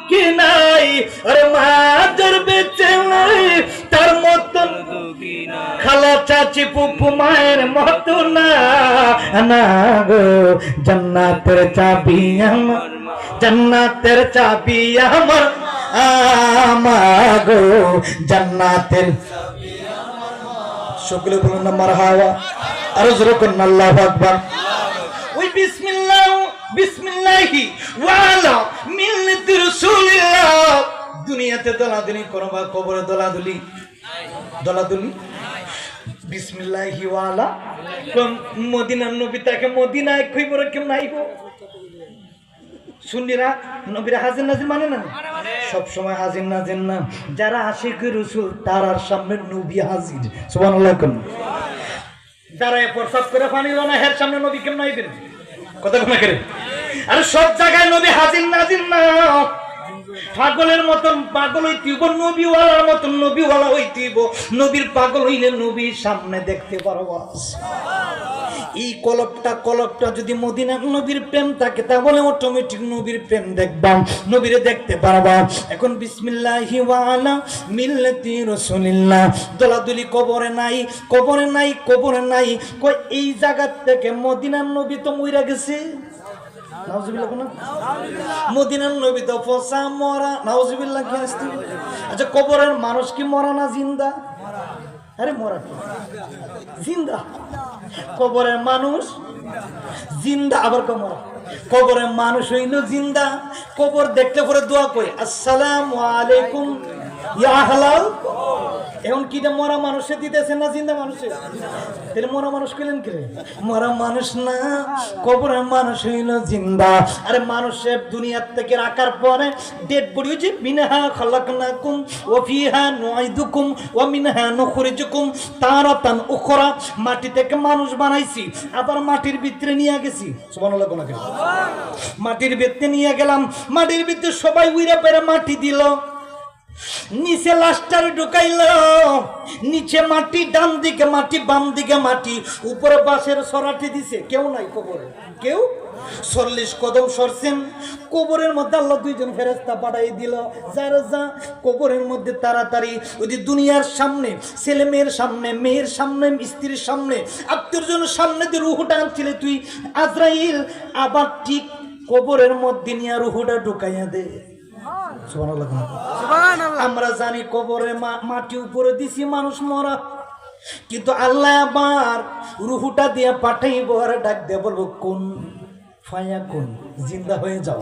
কি নাই আরে মাদের বেঁচে নাই তার মতন খালা চাচি ফুফু মায়ের মতো না না গো জান্নাতের চাবি আমার জান্নাতের চাবি আমার আমাগো জান্নাতের সকলে বলুন না মারহাবা আর জোরে করুন আল্লাহু আকবার ওই বিসমিল্লাহ বিসমিল্লাহি ওয়া আলা মিল্লাতি রাসূলিল্লাহ দুনিয়াতে দলাদলি করবা কবরে দলাদলি দলাদলি বিসমিল্লাহি ওয়া আলা কোন মদিনার নবী তাকে মদিনায় কইবরে কেমন আইব সুন্নিরা নবীরা হাজির নাজির মানে না সব সময় হাজির নাজির না যারা আশিক রাসূল তারার সামনে নবী হাজির সুবহানাল্লাহ কোন যারা প্রসাদ করে পানি লনা হের সামনে নবী কেমন আইবেন কথা কোনা করে আর সব জায়গায় নবী হাজির নাজির না পাগলের মতন পাগল হইতিব নবীওয়ালার মতন নবীওয়ালা হইতিব নবীর পাগল হইলে নবীর সামনে দেখতে পারবো এই কলপটা যদি মদিনার নবীর প্রেম থাকে তাহলে অটোমেটিক নবীর প্রেম দেখবাম নবীরে দেখতে পারবা এখন বিসমিল্লাহি ওয়া আলা মিল্লাতি রাসূলিল্লাহ দলাদলি কবরে নাই কবরে নাই কবরে নাই কই এই জায়গা থেকে মদিনার নবী তো মইরা গেছে নাউজুবিল্লাহ কোন মদিনার নবী তো ফসা মরা নাউজুবিল্লাহ কি আসছে আচ্ছা কবরের মানুষ কি মরা না জিন্দা আরে মরা জিন্দা কবরের মানুষ জিন্দা আবার কমরা কবরের মানুষ হইল জিন্দা কবর দেখতে পরে দোয়া কই আসসালামু আলাইকুম ইয়া আহলাল এখন কি মরা মানুষে দিতেছে না জিন্দা মানুষে তাহলে মরা মানুষ কইলেন কি মরা মানুষ না কবরের মানুষ হইল জিন্দা আরে মানুষের দুনিয়া থেকে রাখার পরে ডেড বডি হচ্ছে মিনহা খালাকনাকুম ওয়া ফিহা নুইদুকুম ওয়া মিনহা নুখরিজুকুম তারাতান উখরা মাটি থেকে মানুষ বানাইছি আবার মাটির ভিতরে নিয়ে গেছি সুবহানাল্লাহ কোন করে মাটির ভিতরে নিয়ে গেলাম মাটির ভিতরে সবাই উইরা পেরে মাটি দিল নিচে লাস্টার ঢুকাইল নিচে মাটি ডান দিকে মাটি বাম দিকে মাটি উপরে বাঁশের সরাটি দিছে কেউ নাই কবরে কেউ 40 কদম সরছেন কবরের মধ্যে আল্লাহ দুইজন ফেরেশতা পাঠাই দিল যারা যা কবরের মধ্যে তাড়াতাড়ি ওই দুনিয়ার সামনে ছেলে মেয়ের সামনে স্ত্রীর সামনে আত্মীয়জনের সামনে দিয়ে রুহটা আনছিলে তুই আজরাইল আবার ঠিক কবরের মধ্যে নিয়ে রুহটা ঢুকাইয়া দে আমরা জানি কবরে মাটি উপরে দিছি মানুষ মরা কিন্তু আল্লাহ আবার রুহুটা দিয়ে পাঠাইব আর ডাক দিয়ে বলবো কোন ফায়া কোন জিন্দা হয়ে যাও